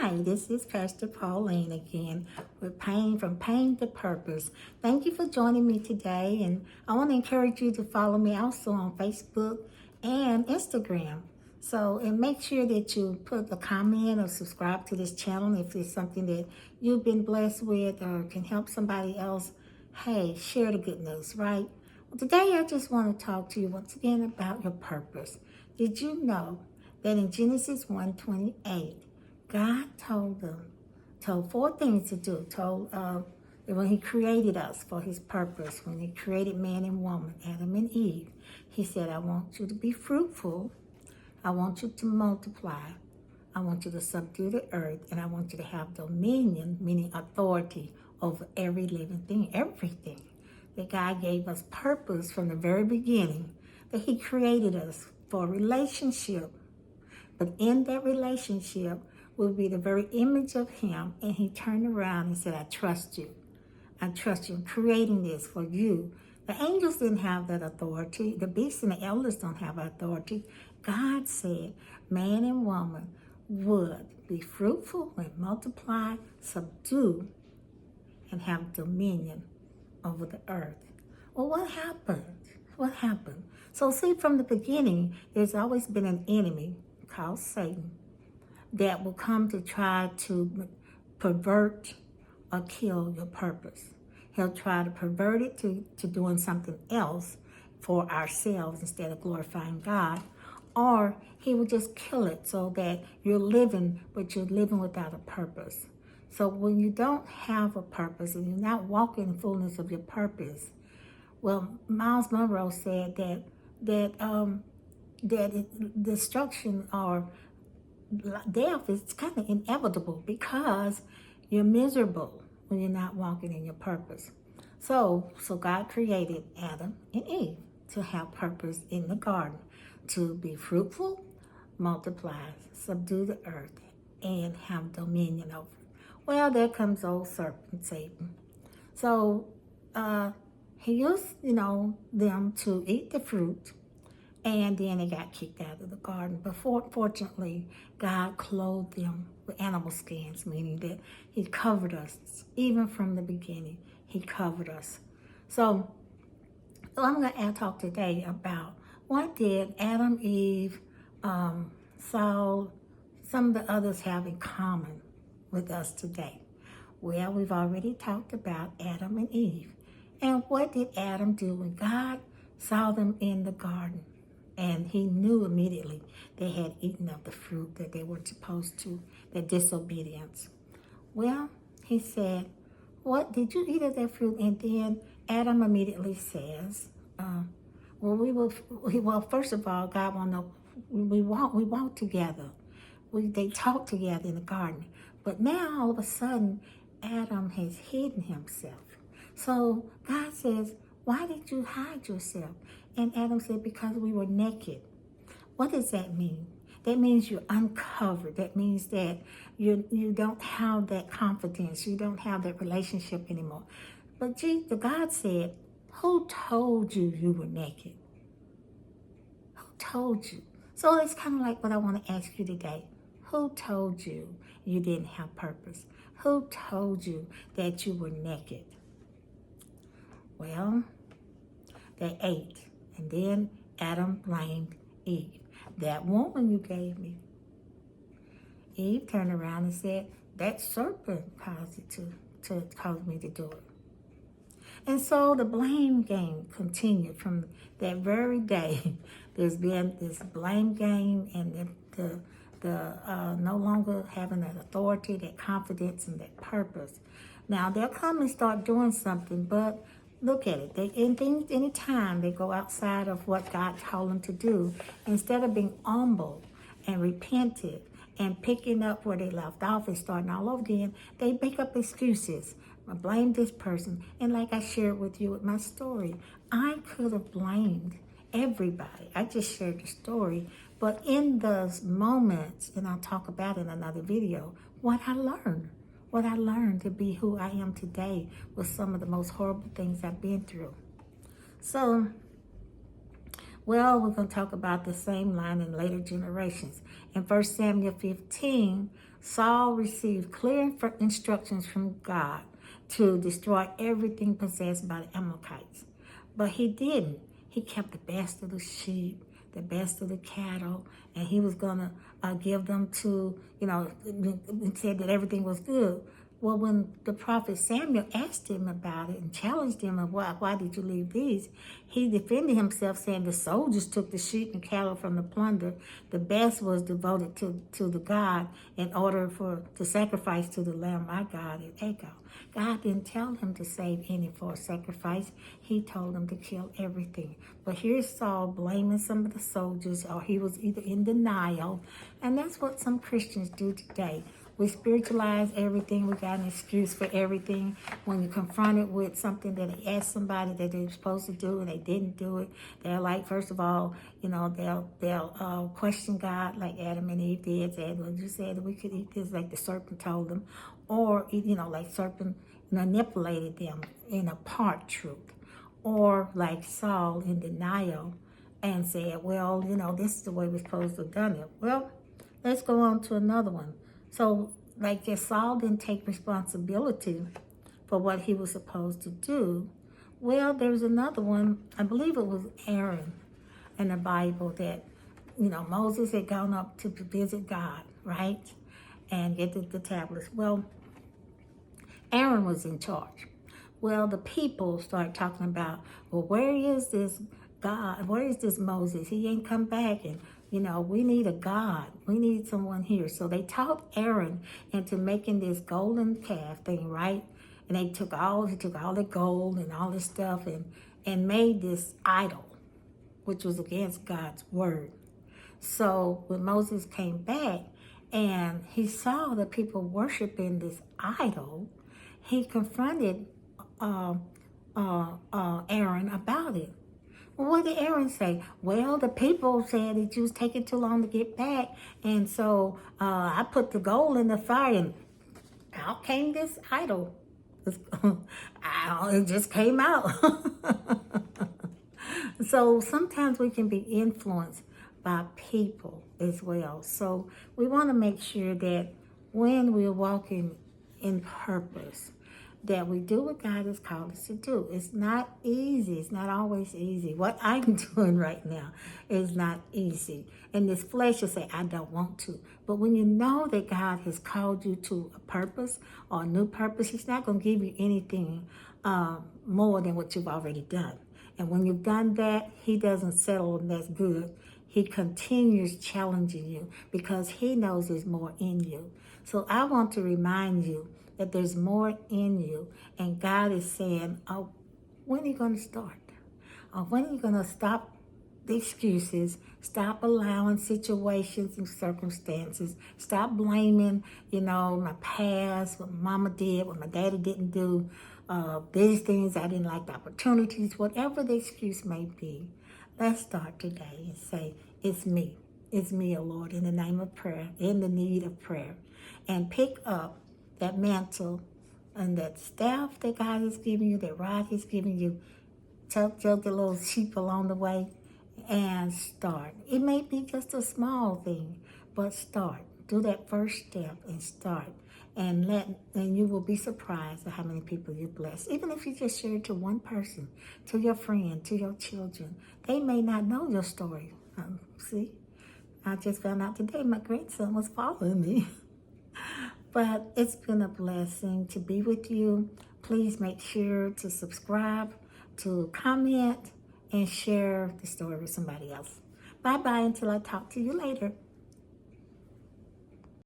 Hi, this is Pastor Pauline again with From Pain to Purpose. Thank you for joining me today, and I want to encourage you to follow me also on Facebook and Instagram. And make sure that you put a comment or subscribe to this channel if it's something that you've been blessed with or can help somebody else. Hey, share the good news, right? Well, today I just want to talk to you once again about your purpose. Did you know that in Genesis 1:28, God told four things to do. When He created us for His purpose, when He created man and woman, Adam and Eve, He said, I want you to be fruitful. I want you to multiply. I want you to subdue the earth, and I want you to have dominion, meaning authority over every living thing, everything. That God gave us purpose from the very beginning, that He created us for a relationship. But in that relationship will be the very image of Him, and He turned around and said, I trust you. I trust you in creating this for you. The angels didn't have that authority. The beasts and the elders don't have authority. God said man and woman would be fruitful and multiply, subdue, and have dominion over the earth. Well, what happened? What happened? So see, from the beginning, there's always been an enemy called Satan that will come to try to pervert or kill your purpose. He'll try to pervert it to doing something else for ourselves instead of glorifying God. Or he will just kill it so that you're living, but you're living without a purpose. So when you don't have a purpose and you're not walking in fullness of your purpose, well, Miles Monroe said that destruction or death is kind of inevitable because you're miserable when you're not walking in your purpose. So God created Adam and Eve to have purpose in the garden, to be fruitful, multiply, subdue the earth, and have dominion over it. Well, there comes old serpent Satan. So he used, them to eat the fruit, and then they got kicked out of the garden. But fortunately, God clothed them with animal skins, meaning that He covered us. Even from the beginning, He covered us. So I'm going to talk today about what did Adam, Eve, Saul, some of the others have in common with us today. Well, we've already talked about Adam and Eve. And what did Adam do when God saw them in the garden? And He knew immediately they had eaten of the fruit that they weren't supposed to, their disobedience. Well, He said, what, did you eat of that fruit? And then Adam immediately says, first of all, God want to know, we walk together. They talk together in the garden. But now, all of a sudden, Adam has hidden himself. So God says, why did you hide yourself? And Adam said, because we were naked. What does that mean? That means you're uncovered. That means that you don't have that confidence. You don't have that relationship anymore. But God said, who told you you were naked? Who told you? So it's kind of like what I want to ask you today. Who told you you didn't have purpose? Who told you that you were naked? Well, they ate. And then Adam blamed Eve. That woman you gave me. Eve turned around and said, that serpent caused it to cause me to do it. And so the blame game continued from that very day. There's been this blame game and the no longer having that authority, that confidence, and that purpose. Now they'll come and start doing something, but look at it. Anytime they go outside of what God told them to do, instead of being humble and repentant and picking up where they left off and starting all over again, they make up excuses. I blame this person. And like I shared with you with my story, I could have blamed everybody. I just shared the story. But in those moments, and I'll talk about it in another video, what I learned to be who I am today with some of the most horrible things I've been through. So, well, we're going to talk about the same line in later generations. In 1 Samuel 15, Saul received clear instructions from God to destroy everything possessed by the Amalekites. But he didn't. He kept the best of the sheep, the best of the cattle, and he was going to give them to, and said that everything was good. Well, when the prophet Samuel asked him about it and challenged him, why did you leave these? He defended himself, saying the soldiers took the sheep and cattle from the plunder. The best was devoted to the God in order to sacrifice to the Lamb, my God, at Echo. God didn't tell him to save any for a sacrifice. He told him to kill everything. But here's Saul blaming some of the soldiers, or he was either in denial. And that's what some Christians do today. We spiritualize everything. We got an excuse for everything. When you're confronted with something that they asked somebody that they were supposed to do and they didn't do it, they're like, first of all, they'll question God like Adam and Eve did. Said, well, you said that we could eat this, like the serpent told them. Or, like serpent manipulated them in a part truth. Or like Saul in denial and said, well, this is the way we're supposed to have done it. Well, let's go on to another one. So, like just Saul didn't take responsibility for what he was supposed to do. Well, there's another one, I believe it was Aaron in the Bible that, Moses had gone up to visit God, right? And get the tablets. Well, Aaron was in charge. Well, the people started talking about, well, where is this God? Where is this Moses? He ain't come back, and we need a God. We need someone here. So they talked Aaron into making this golden calf thing, right? And he took all the gold and all this stuff and made this idol, which was against God's word. So when Moses came back and he saw the people worshiping this idol, he confronted Aaron about it. Well, what did Aaron say? Well, the people said that you was taking too long to get back, and so I put the gold in the fire, and out came this idol. It just came out. So sometimes we can be influenced by people as well. So we want to make sure that when we're walking in purpose, that we do what God has called us to do. It's not easy. It's not always easy. What I'm doing right now is not easy. And this flesh will say, I don't want to. But when you know that God has called you to a purpose or a new purpose, He's not going to give you anything more than what you've already done. And when you've done that, He doesn't settle, and that's good. He continues challenging you because He knows there's more in you. So I want to remind you that there's more in you, and God is saying, oh, when are you going to start? When are you going to stop the excuses, stop allowing situations and circumstances, stop blaming, my past, what mama did, what my daddy didn't do, these things, I didn't like the opportunities, whatever the excuse may be. Let's start today and say, it's me. It's me, O Lord, in the name of prayer, in the need of prayer. And pick up that mantle and that staff that God has given you, that rod He's given you, tug the little sheep along the way, and start. It may be just a small thing, but start. Do that first step and start. And you will be surprised at how many people you bless. Even if you just share it to one person, to your friend, to your children. They may not know your story. See? I just found out today my grandson was following me. But it's been a blessing to be with you. Please make sure to subscribe, to comment, and share the story with somebody else. Bye-bye until I talk to you later.